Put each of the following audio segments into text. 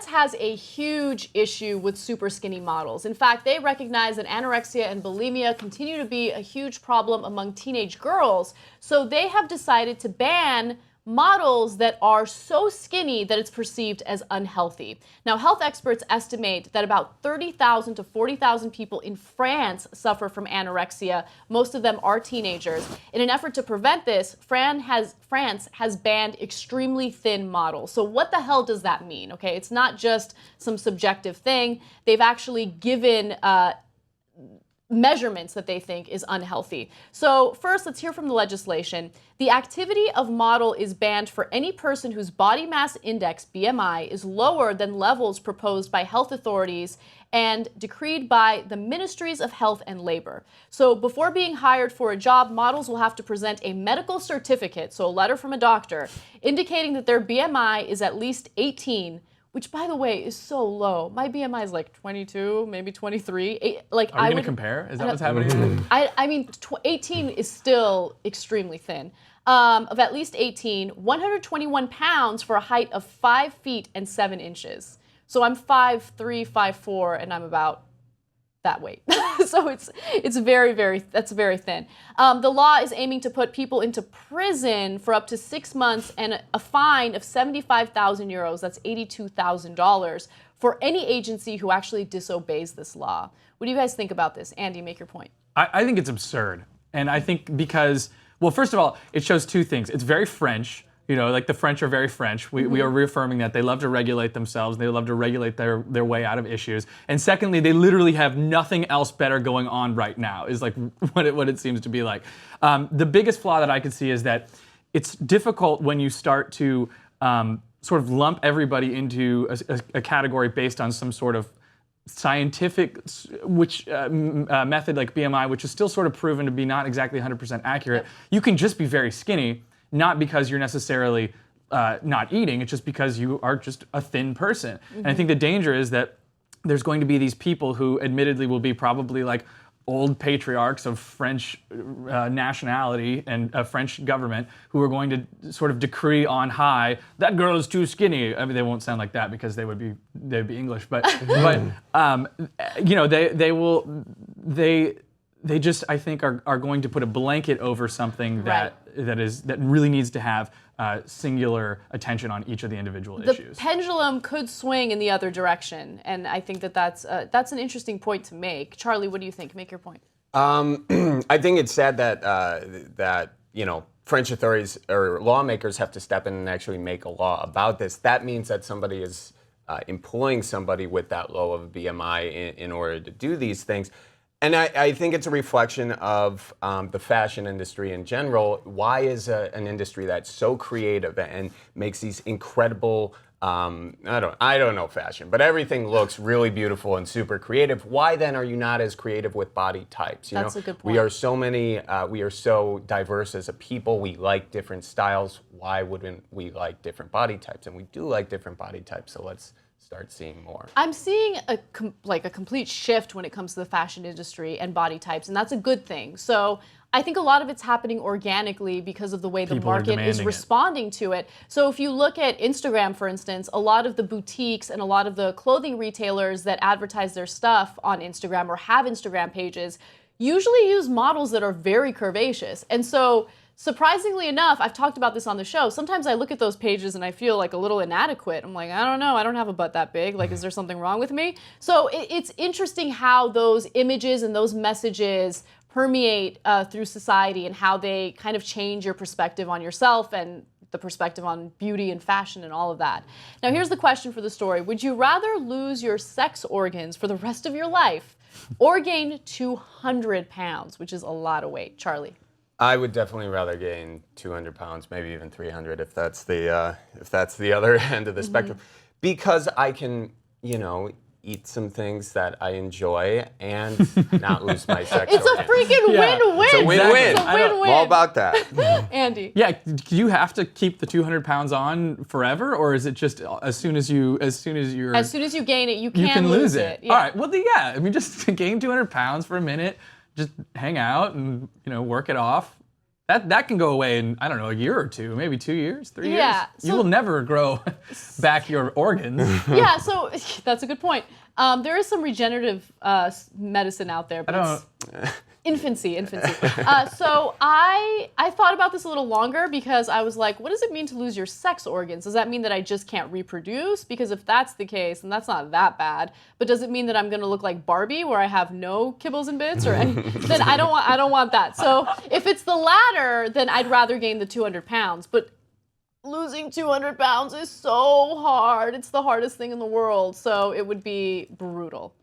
France has a huge issue with super skinny models. In fact, they recognize that anorexia and bulimia continue to be a huge problem among teenage girls. So they have decided to ban models that are so skinny that it's perceived as unhealthy. Now, health experts estimate that about 30,000 to 40,000 people in France suffer from anorexia. Most of them are teenagers. In an effort to prevent this, France has banned extremely thin models. So what the hell does that mean? Okay, it's not just some subjective thing. They've actually given measurements that they think is unhealthy. So first, let's hear from the legislation. The activity of model is banned for any person whose body mass index, BMI, is lower than levels proposed by health authorities and decreed by the Ministries of Health and Labor. So before being hired for a job, models will have to present a medical certificate, so a letter from a doctor, indicating that their BMI is at least 18, which, by the way, is so low. My BMI is like 22, maybe 23. Are we going to compare? Is that what's happening? I mean, 18 is still extremely thin. Of at least 18, 121 pounds for a height of 5 feet and 7 inches. So I'm 5'3", 5'4", and I'm about that weight. So it's that's very thin. The law is aiming to put people into prison for up to 6 months and a fine of 75,000 euros, that's $82,000, for any agency who actually disobeys this law. What do you guys think about this? Andy, make your point. I think it's absurd. And I think because, well, first of all, it shows two things. It's very French. You know, like the French are very French. We are reaffirming that. They love to regulate themselves. They love to regulate their way out of issues. And secondly, they literally have nothing else better going on right now, is like what it seems to be like. The biggest flaw that I could see is that it's difficult when you start to sort of lump everybody into a category based on some sort of scientific method like BMI, which is still sort of proven to be not exactly 100% accurate. Yep. You can just be very skinny, not because you're necessarily not eating, it's just because you are just a thin person. And I think the danger is that there's going to be these people who admittedly will be probably like old patriarchs of French nationality and a French government who are going to sort of decree on high, that girl is too skinny. I mean, they won't sound like that because they'd be English, but you know, they just, I think, are going to put a blanket over something that really needs to have singular attention on each of the individual issues. The pendulum could swing in the other direction, and I think that's an interesting point to make. Charlie, what do you think? Make your point. I think it's sad that you know, French authorities or lawmakers have to step in and actually make a law about this. That means that somebody is employing somebody with that low of a BMI in order to do these things. And I think it's a reflection of the fashion industry in general. Why is an industry that's so creative and makes these incredible, I don't know fashion, but everything looks really beautiful and super creative. Why then are you not as creative with body types? That's a good point. We are so diverse as a people. We like different styles. Why wouldn't we like different body types? And we do like different body types, so let's start seeing more. I'm seeing a complete shift when it comes to the fashion industry and body types, and that's a good thing. So I think a lot of it's happening organically because of the way the market is responding to it. So if you look at Instagram, for instance, a lot of the boutiques and a lot of the clothing retailers that advertise their stuff on Instagram or have Instagram pages usually use models that are very curvaceous. And so surprisingly enough, I've talked about this on the show, sometimes I look at those pages and I feel like a little inadequate. I'm like, I don't know, I don't have a butt that big. Like, is there something wrong with me? So it's interesting how those images and those messages permeate through society and how they kind of change your perspective on yourself and the perspective on beauty and fashion and all of that. Now, here's the question for the story. Would you rather lose your sex organs for the rest of your life or gain 200 pounds, which is a lot of weight? Charlie? I would definitely rather gain 200 pounds, maybe even 300 if that's the other end of the spectrum, because I can, you know, eat some things that I enjoy and not lose my sex It's organ. A freaking win-win. It's a win-win. It's a win-win. I'm all about that. Andy. Yeah, do you have to keep the 200 pounds on forever, or is it just as soon as you gain it, you can lose it? Yeah. All right. Well, yeah. I mean, just gain 200 pounds for a minute, just hang out and work it off. That can go away in, I don't know, a year or two, maybe 2 years, 3 years. Yeah, You will never grow back your organs. Yeah, so that's a good point. There is some regenerative medicine out there, but infancy. So I thought about this a little longer because I was like, what does it mean to lose your sex organs? Does that mean that I just can't reproduce? Because if that's the case, then that's not that bad. But does it mean that I'm going to look like Barbie, where I have no kibbles and bits, or any? Then I don't want that. So if it's the latter, then I'd rather gain the 200 pounds. But losing 200 pounds is so hard. It's the hardest thing in the world. So it would be brutal.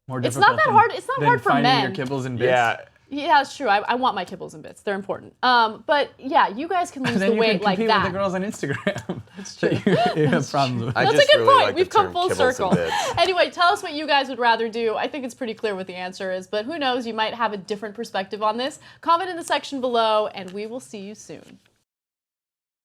More It's not that hard. It's not hard for men. Finding your kibbles and bits. Yeah, it's true. I want my kibbles and bits. They're important. But yeah, you guys can lose the weight like that. Then you can compete with the girls on Instagram. That's true. you have problems with. That's a good really point. like We've the term come full kibbles circle. and bits. Anyway, tell us what you guys would rather do. I think it's pretty clear what the answer is, but who knows? You might have a different perspective on this. Comment in the section below, and we will see you soon.